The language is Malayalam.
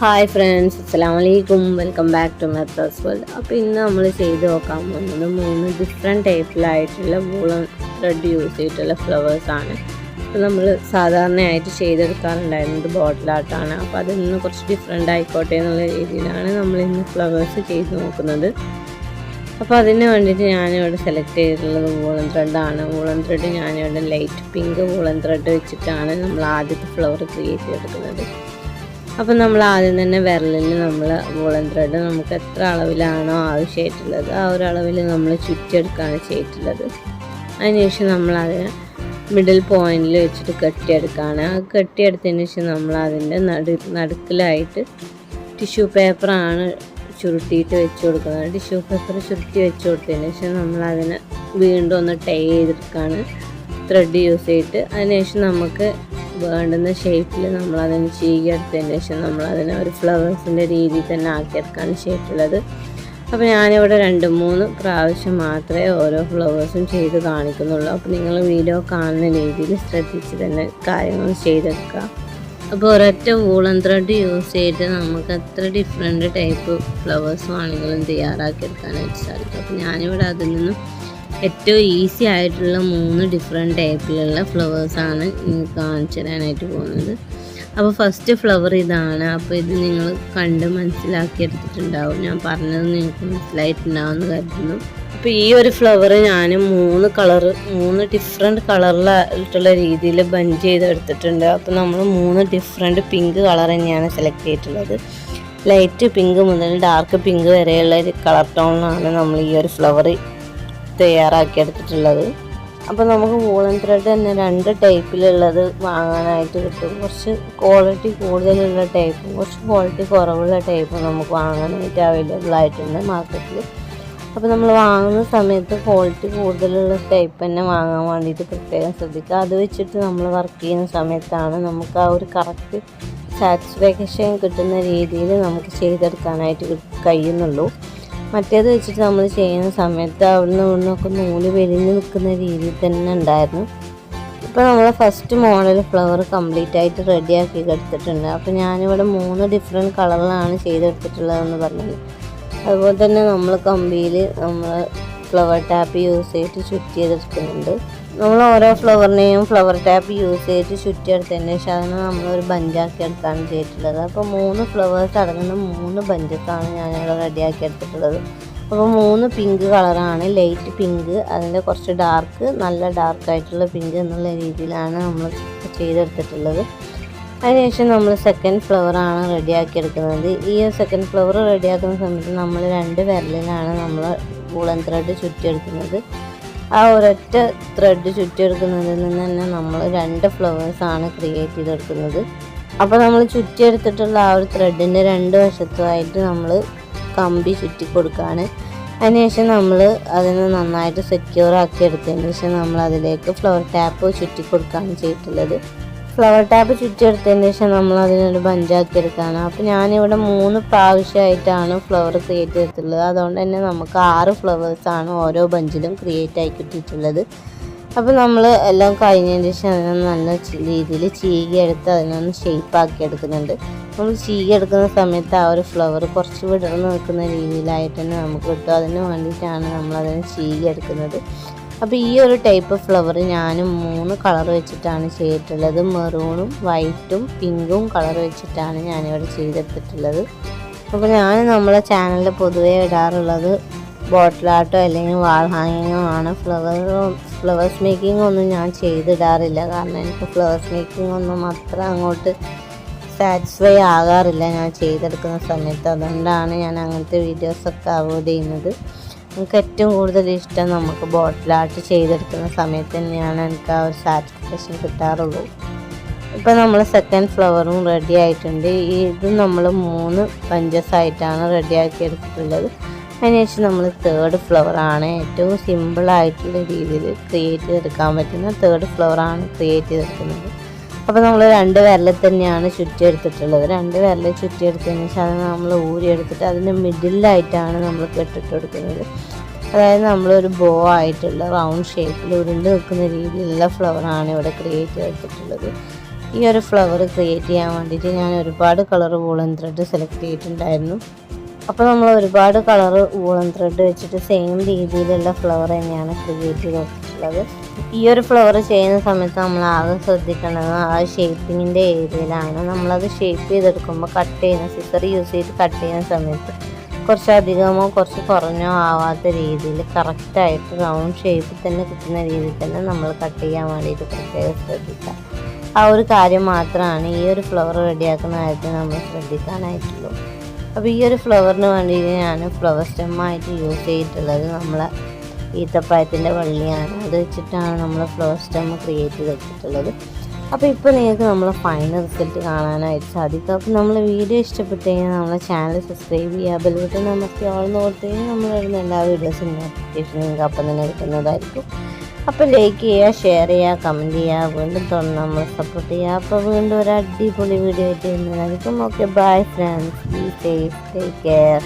ഹായ് ഫ്രണ്ട്സ്, അസ്സലാമലൈക്കും. Welcome back to Mirza's world. അപ്പോൾ ഇന്ന് നമ്മൾ ചെയ്ത് നോക്കാൻ പോകുന്നത് 3 ഡിഫറെൻറ്റ് ടൈപ്പിലായിട്ടുള്ള വൂളൻ ത്രെഡ് യൂസ് ചെയ്തിട്ടുള്ള ഫ്ലവേഴ്സാണ്. അപ്പോൾ നമ്മൾ സാധാരണയായിട്ട് ചെയ്തെടുക്കാറുണ്ടായിരുന്നത് ബോട്ടിലായിട്ടാണ്. അപ്പോൾ അതിൽ നിന്ന് കുറച്ച് ഡിഫറെൻ്റ് ആയിക്കോട്ടെ എന്നുള്ള രീതിയിലാണ് നമ്മൾ ഇന്ന് ഫ്ലവേഴ്സ് ചെയ്ത് നോക്കുന്നത്. അപ്പോൾ അതിന് വേണ്ടിയിട്ട് ഞാനിവിടെ സെലക്ട് ചെയ്തിട്ടുള്ളത് വൂളൻ ത്രെഡാണ്. വൂളൻ ത്രെഡ് ഞാനിവിടെ ലൈറ്റ് പിങ്ക് വൂളൻ ത്രെഡ് വെച്ചിട്ടാണ് നമ്മൾ ആദ്യത്തെ ഫ്ലവർ ക്രിയേറ്റ് ചെയ്തെടുക്കുന്നത്. അപ്പം നമ്മൾ ആദ്യം തന്നെ വിരലിൽ നമ്മൾ വൂളൻ ത്രെഡ് നമുക്ക് എത്ര അളവിലാണോ ആവശ്യമായിട്ടുള്ളത് ആ ഒരു അളവിൽ നമ്മൾ ചുറ്റിയെടുക്കുകയാണ് ചെയ്തിട്ടുള്ളത്. അതിനുശേഷം നമ്മളതിനെ മിഡിൽ പോയിന്റിൽ വെച്ചിട്ട് കെട്ടിയെടുക്കുകയാണ്. ആ കെട്ടിയെടുത്തതിന് ശേഷം നമ്മൾ അതിൻ്റെ നടുക്കിലായിട്ട് ടിഷ്യൂ പേപ്പറാണ് ചുരുട്ടിയിട്ട് വെച്ച് കൊടുക്കുന്നത്. ടിഷ്യൂ പേപ്പർ ചുരുട്ടി വെച്ച് കൊടുത്തതിന് ശേഷം നമ്മളതിനെ വീണ്ടും ഒന്ന് ടൈ ചെയ്തെടുക്കുകയാണ് ത്രെഡ് യൂസ് ചെയ്തിട്ട്. അതിനുശേഷം നമുക്ക് വേണ്ടുന്ന ഷേപ്പിൽ നമ്മളതിന് ചീകിയെടുത്തതിന് ശേഷം നമ്മളതിനെ ഒരു ഫ്ലവേഴ്സിൻ്റെ രീതിയിൽ തന്നെ ആക്കിയെടുക്കാണ് ചെയ്തിട്ടുള്ളത്. അപ്പോൾ ഞാനിവിടെ 2-3 പ്രാവശ്യം മാത്രമേ ഓരോ ഫ്ലവേഴ്സും ചെയ്ത് കാണിക്കുന്നുള്ളൂ. അപ്പോൾ നിങ്ങൾ വീഡിയോ കാണുന്ന രീതിയിൽ ശ്രദ്ധിച്ച് തന്നെ കാര്യങ്ങൾ ചെയ്തെടുക്കുക. അപ്പോൾ ഒരൊറ്റ വൂളൻ ത്രെഡ് യൂസ് ചെയ്തിട്ട് നമുക്ക് എത്ര ഡിഫറെൻറ്റ് ടൈപ്പ് ഫ്ലവേഴ്സ് വേണമെങ്കിലും തയ്യാറാക്കിയെടുക്കാനായിട്ട് സാധിക്കും. അപ്പോൾ ഞാനിവിടെ അതിൽ നിന്നും ഏറ്റവും ഈസി ആയിട്ടുള്ള 3 ഡിഫറെൻറ്റ് ടൈപ്പിലുള്ള ഫ്ലവേഴ്സാണ് നിങ്ങൾക്ക് കാണിച്ചു തരാനായിട്ട് പോകുന്നത്. അപ്പോൾ ഫസ്റ്റ് ഫ്ലവർ ഇതാണ്. അപ്പോൾ ഇത് നിങ്ങൾ കണ്ട് മനസ്സിലാക്കിയെടുത്തിട്ടുണ്ടാവും. ഞാൻ പറഞ്ഞത് നിങ്ങൾക്ക് മനസ്സിലായിട്ടുണ്ടാവും എന്ന് കരുതുന്നു. അപ്പോൾ ഈ ഒരു ഫ്ലവർ ഞാൻ 3 ഡിഫറെൻറ്റ് കളറിലായിട്ടുള്ള രീതിയിൽ ബഞ്ച് ചെയ്തെടുത്തിട്ടുണ്ട്. അപ്പോൾ നമ്മൾ 3 ഡിഫറെൻറ്റ് പിങ്ക് കളർ തന്നെയാണ് സെലക്ട് ചെയ്തിട്ടുള്ളത്. ലൈറ്റ് പിങ്ക് മുതൽ ഡാർക്ക് പിങ്ക് വരെയുള്ള ഒരു കളർ ടോണിലാണ് നമ്മൾ ഈ ഒരു ഫ്ലവർ തയ്യാറാക്കിയെടുത്തിട്ടുള്ളത്. അപ്പോൾ നമുക്ക് വൂളൻ ത്രെഡ് തന്നെ 2 ടൈപ്പിലുള്ളത് വാങ്ങാനായിട്ട് കിട്ടും. കുറച്ച് ക്വാളിറ്റി കൂടുതലുള്ള ടൈപ്പും കുറച്ച് ക്വാളിറ്റി കുറവുള്ള ടൈപ്പും നമുക്ക് വാങ്ങാനായിട്ട് അവൈലബിൾ ആയിട്ടുണ്ട് മാർക്കറ്റിൽ. അപ്പോൾ നമ്മൾ വാങ്ങുന്ന സമയത്ത് ക്വാളിറ്റി കൂടുതലുള്ള ടൈപ്പ് തന്നെ വാങ്ങാൻ വേണ്ടിയിട്ട് പ്രത്യേകം ശ്രദ്ധിക്കുക. അത് വെച്ചിട്ട് നമ്മൾ വർക്ക് ചെയ്യുന്ന സമയത്താണ് നമുക്ക് ആ ഒരു കറക്റ്റ് സാറ്റിസ്ഫാക്ഷൻ കിട്ടുന്ന രീതിയിൽ നമുക്ക് ചെയ്തെടുക്കാനായിട്ട് കഴിയുന്നുള്ളൂ. മറ്റേത് വെച്ചിട്ട് നമ്മൾ ചെയ്യുന്ന സമയത്ത് അവിടുന്ന് ഇവിടുന്നൊക്കെ നൂല് വെലിഞ്ഞ് നിൽക്കുന്ന രീതിയിൽ തന്നെ ഉണ്ടായിരുന്നു. ഇപ്പോൾ നമ്മൾ ഫസ്റ്റ് മോഡൽ ഫ്ലവർ കംപ്ലീറ്റ് ആയിട്ട് റെഡിയാക്കി എടുത്തിട്ടുണ്ട്. അപ്പോൾ ഞാനിവിടെ 3 ഡിഫറെൻറ്റ് കളറിലാണ് ചെയ്തെടുത്തിട്ടുള്ളതെന്ന് പറഞ്ഞത്. അതുപോലെ തന്നെ നമ്മൾ കമ്പിയിൽ നമ്മൾ ഫ്ലവർ ടാപ്പ് യൂസ് ചെയ്തിട്ട് ചുറ്റി ചെയ്തെടുക്കുന്നുണ്ട്. നമ്മൾ ഓരോ ഫ്ലവറിനെയും ഫ്ലവർ ടാപ്പ് യൂസ് ചെയ്തിട്ട് ചുറ്റിയെടുത്തതിന് ശേഷം അതിനെ നമ്മളൊരു ബഞ്ചാക്കി എടുത്താണ് ചെയ്തിട്ടുള്ളത്. അപ്പോൾ 3 ഫ്ലവേഴ്സ് അടങ്ങുന്ന 3 ബഞ്ചസാണ് ഞാനിവിടെ റെഡിയാക്കി എടുത്തിട്ടുള്ളത്. അപ്പോൾ 3 പിങ്ക് കളറാണ്. ലൈറ്റ് പിങ്ക്, അതിൻ്റെ കുറച്ച് ഡാർക്ക്, നല്ല ഡാർക്കായിട്ടുള്ള പിങ്ക് എന്നുള്ള രീതിയിലാണ് നമ്മൾ ചെയ്തെടുത്തിട്ടുള്ളത്. അതിനുശേഷം നമ്മൾ സെക്കൻഡ് ഫ്ലവറാണ് റെഡിയാക്കി എടുക്കുന്നത്. ഈ സെക്കൻഡ് ഫ്ലവർ റെഡിയാക്കുന്ന സമയത്ത് നമ്മൾ 2 വിരലിലാണ് നമ്മൾ വൂളൻ ത്രെഡ് ചുറ്റിയെടുക്കുന്നത്. ആ ഒരൊറ്റ ത്രെഡ് ചുറ്റിയെടുക്കുന്നതിൽ നിന്ന് തന്നെ നമ്മൾ 2 ഫ്ലവേഴ്സാണ് ക്രിയേറ്റ് ചെയ്തെടുക്കുന്നത്. അപ്പോൾ നമ്മൾ ചുറ്റിയെടുത്തിട്ടുള്ള ആ ഒരു ത്രെഡിൻ്റെ 2 വശത്തുമായിട്ട് നമ്മൾ കമ്പി ചുറ്റി കൊടുക്കുകയാണ്. അതിനുശേഷം നമ്മൾ അതിനെ നന്നായിട്ട് സെക്യൂർ ആക്കി എടുത്തതിന് ശേഷം നമ്മൾ അതിലേക്ക് ഫ്ലവർ ടാപ്പ് ചുറ്റി കൊടുക്കുകയാണ് ചെയ്തിട്ടുള്ളത്. ഫ്ലവർ ടാപ്പ് ചുറ്റിയെടുത്തതിന് ശേഷം നമ്മൾ അതിനൊരു ബഞ്ചാക്കി എടുക്കുകയാണ്. അപ്പോൾ ഞാനിവിടെ 3 പ്രാവശ്യമായിട്ടാണ് ഫ്ലവർ ക്രിയേറ്റ് ചെയ്തിട്ടുള്ളത്. അതുകൊണ്ട് തന്നെ നമുക്ക് 6 ഫ്ലവേഴ്സാണ് ഓരോ ബഞ്ചിലും ക്രിയേറ്റ് ആയി കിട്ടിയിട്ടുള്ളത്. അപ്പോൾ നമ്മൾ എല്ലാം കഴിഞ്ഞതിന് ശേഷം അതിനെ നല്ല രീതിയിൽ ചീകിയെടുത്ത് അതിനൊന്ന് ഷേപ്പാക്കി എടുക്കുന്നുണ്ട്. നമ്മൾ ചീകിയെടുക്കുന്ന സമയത്ത് ആ ഒരു ഫ്ലവർ കുറച്ച് വിടർന്ന് നിൽക്കുന്ന രീതിയിലായിട്ട് തന്നെ നമുക്ക് കിട്ടും. അതിന് വേണ്ടിയിട്ടാണ് നമ്മളതിനെ ചീകിയെടുക്കുന്നത്. അപ്പോൾ ഈ ഒരു ടൈപ്പ് ഫ്ലവർ ഞാൻ 3 കളർ വെച്ചിട്ടാണ് ചെയ്തിട്ടുള്ളത്. മെറൂണും വൈറ്റും പിങ്കും കളർ വെച്ചിട്ടാണ് ഞാനിവിടെ ചെയ്തെടുത്തിട്ടുള്ളത്. അപ്പോൾ ഞാൻ നമ്മളെ ചാനലിൽ പൊതുവേ ഇടാറുള്ളത് ബോട്ടിലാട്ടോ അല്ലെങ്കിൽ വാൾ ഹാങ്ങിങ്ങോ ആണ്. ഫ്ലവേഴ്സ് മേക്കിംഗ് ഒന്നും ഞാൻ ചെയ്തിടാറില്ല. കാരണം എനിക്ക് ഫ്ലവേഴ്സ് മേക്കിംഗ് ഒന്നും അത്ര അങ്ങോട്ട് സാറ്റിസ്ഫൈ ആകാറില്ല ഞാൻ ചെയ്തെടുക്കുന്ന സമയത്ത്. അതുകൊണ്ടാണ് ഞാൻ അങ്ങനത്തെ വീഡിയോസൊക്കെ അവോയ്ഡ് ചെയ്യുന്നത്. എനിക്ക് ഏറ്റവും കൂടുതൽ ഇഷ്ടം നമുക്ക് ബോട്ടിലായിട്ട് ചെയ്തെടുക്കുന്ന സമയത്ത് തന്നെയാണ് എനിക്ക് ആ ഒരു സാറ്റിസ്ഫാക്ഷൻ കിട്ടാറുള്ളൂ. ഇപ്പോൾ നമ്മൾ സെക്കൻഡ് ഫ്ലവറും റെഡി ആയിട്ടുണ്ട്. ഇതും നമ്മൾ 3 ബഞ്ചസായിട്ടാണ് റെഡിയാക്കി എടുത്തിട്ടുള്ളത്. അതിനുശേഷം നമ്മൾ തേർഡ് ഫ്ലവറാണ് ഏറ്റവും സിമ്പിളായിട്ടുള്ള രീതിയിൽ ക്രിയേറ്റ് ചെയ്തെടുക്കാൻ പറ്റുന്ന തേർഡ് ഫ്ലവറാണ് ക്രിയേറ്റ് ചെയ്തെടുക്കുന്നത്. അപ്പോൾ നമ്മൾ 2 വിരലിൽ തന്നെയാണ് ചുറ്റിയെടുത്തിട്ടുള്ളത്. 2 വിരലിൽ ചുറ്റിയെടുത്തതിന് ശേഷം അത് നമ്മൾ ഊരിയെടുത്തിട്ട് അതിൻ്റെ മിഡിലായിട്ടാണ് നമ്മൾ കെട്ടിട്ട് കൊടുക്കുന്നത്. അതായത് നമ്മളൊരു ബോ ആയിട്ടുള്ള റൗണ്ട് ഷേപ്പിൽ ഉരുണ്ട് നിൽക്കുന്ന രീതിയിലുള്ള ഫ്ലവറാണ് ഇവിടെ ക്രിയേറ്റ് ചെയ്തിട്ടുള്ളത്. ഈ ഒരു ഫ്ലവർ ക്രിയേറ്റ് ചെയ്യാൻ വേണ്ടിയിട്ട് ഞാൻ ഒരുപാട് കളർ വൂളൻ ത്രെഡ് സെലക്ട് ചെയ്തിട്ടുണ്ടായിരുന്നു. അപ്പോൾ നമ്മൾ ഒരുപാട് കളർ വൂളൻ ത്രെഡ് വെച്ചിട്ട് സെയിം രീതിയിലുള്ള ഫ്ലവർ തന്നെയാണ് ക്രിയേറ്റ് ചെയ്തിട്ടുള്ളത്. ഈ ഒരു ഫ്ലവർ ചെയ്യുന്ന സമയത്ത് നമ്മൾ ആകെ ശ്രദ്ധിക്കേണ്ടത് ആ ഷേപ്പിങ്ങിൻ്റെ ഏരിയയിലാണ്. നമ്മളത് ഷേപ്പ് ചെയ്തെടുക്കുമ്പോൾ കട്ട് ചെയ്യുന്ന സിസർ യൂസ് ചെയ്ത് കട്ട് ചെയ്യുന്ന സമയത്ത് കുറച്ചധികമോ കുറച്ച് കുറഞ്ഞോ ആവാത്ത രീതിയിൽ കറക്റ്റായിട്ട് റൗണ്ട് ഷേപ്പിൽ തന്നെ കിട്ടുന്ന രീതിയിൽ തന്നെ നമ്മൾ കട്ട് ചെയ്യാൻ വേണ്ടിയിട്ട് പ്രത്യേകം ശ്രദ്ധിക്കുക. ആ ഒരു കാര്യം മാത്രമാണ് ഈ ഒരു ഫ്ലവർ റെഡിയാക്കുന്ന കാര്യത്തിൽ നമ്മൾ ശ്രദ്ധിക്കാനായിട്ടുള്ളൂ. അപ്പോൾ ഈ ഒരു ഫ്ലവറിന് വേണ്ടിയിട്ട് ഞാൻ ഫ്ലവർ സ്റ്റെമ്മായിട്ട് യൂസ് ചെയ്തിട്ടുള്ളത് നമ്മളെ ഈത്തപ്പഴത്തിൻ്റെ വള്ളിയാണ്. അത് വെച്ചിട്ടാണ് നമ്മൾ ഫ്ലവർ സ്റ്റെം ക്രിയേറ്റ് ചെയ്തിട്ടുള്ളത്. അപ്പോൾ ഇപ്പോൾ നിങ്ങൾക്ക് നമ്മളെ ഫൈനൽ റിസൾട്ട് കാണാനായിട്ട് സാധിക്കും. അപ്പോൾ നമ്മളെ വീഡിയോ ഇഷ്ടപ്പെട്ട് കഴിഞ്ഞാൽ നമ്മളെ ചാനൽ സബ്സ്ക്രൈബ് ചെയ്യുക, ബെൽ ബട്ടൺ നമുക്ക് ഓൾന്ന് കൊടുത്തു കഴിഞ്ഞാൽ നമ്മൾ വരുന്ന എല്ലാ വീഡിയോസും നോട്ടിഫിക്കേഷൻ നിങ്ങൾക്ക് അപ്പം തന്നെ കിട്ടുന്നതായിരിക്കും. അപ്പോൾ ലൈക്ക് ചെയ്യുക, ഷെയർ ചെയ്യുക, കമൻറ്റ് ചെയ്യുക, വീണ്ടും തുറന്ന് നമ്മൾ സപ്പോർട്ട് ചെയ്യുക. അപ്പോൾ വീണ്ടും ഒരു അടിപൊളി വീഡിയോ ആയിട്ട് വരുന്നതായിരിക്കും. Okay, bye friends, be safe, take care.